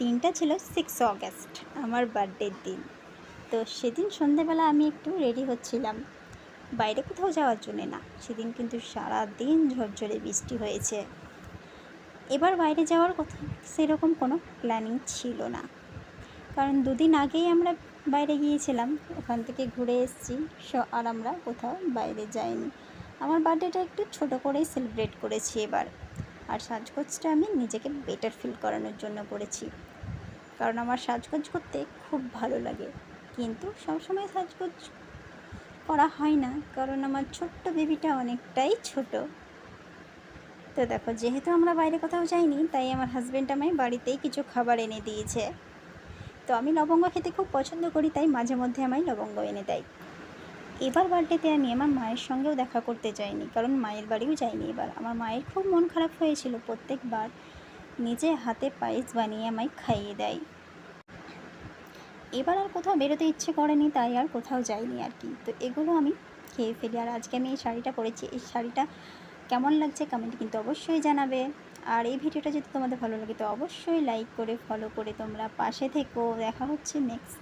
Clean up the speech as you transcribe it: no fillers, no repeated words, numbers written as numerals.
দিনটা ছিল 6 অগস্ট, আমার বার্থডের দিন। তো সেদিন সন্ধেবেলা আমি একটু রেডি হচ্ছিলাম, বাইরে কোথাও যাওয়ার জন্যে না। সেদিন কিন্তু সারা দিন ঝরঝরে বৃষ্টি হয়েছে। এবার বাইরে যাওয়ার কথা সেরকম কোনো প্ল্যানিং ছিল না, কারণ দুদিন আগেই আমরা বাইরে গিয়েছিলাম, ওখান থেকে ঘুরে এসেছি। আর আমরা কোথাও বাইরে যাইনি। আমার বার্থডেটা একটু ছোট করেই সেলিব্রেট করেছি এবার। আর সাজগোজটা আমি নিজেকে বেটার ফিল করানোর জন্য করেছি, কারণ আমার সাজগোজ করতে খুব ভালো লাগে। কিন্তু সবসময় সাজগোজ করা হয় না, কারণ আমার ছোট্ট বেবিটা অনেকটাই ছোট। তো দেখো, যেহেতু আমরা বাইরে কোথাও যাইনি, তাই আমার হাজব্যান্ড আমায় বাড়িতেই কিছু খাবার এনে দিয়েছে। তো আমি লবঙ্গ খেতে খুব পছন্দ করি, তাই মাঝে মধ্যে আমায় লবঙ্গ এনে দেয়। এবার বার্থডেতে আমি আমার মায়ের সঙ্গেও দেখা করতে যাইনি, কারণ মায়ের বাড়িও যাইনি। এবার আমার মায়ের খুব মন খারাপ হয়েছিল, প্রত্যেকবার নিজে হাতে পায়েস বানিয়ে আমায় খাইয়ে দেয়। এবার আর কোথাও বেরোতে ইচ্ছে করেনি, তাই আর কোথাও যাইনি আর কি। তো এগুলো আমি খেয়ে ফেলি। আর আজকে আমি এই শাড়িটা পরেছি, এই শাড়িটা কেমন লাগছে কমেন্টে কিন্তু অবশ্যই জানাবে। আর এই ভিডিওটা যদি তোমাদের ভালো লাগে তো অবশ্যই লাইক করে ফলো করে তোমরা পাশে থেকো। দেখা হচ্ছে নেক্সট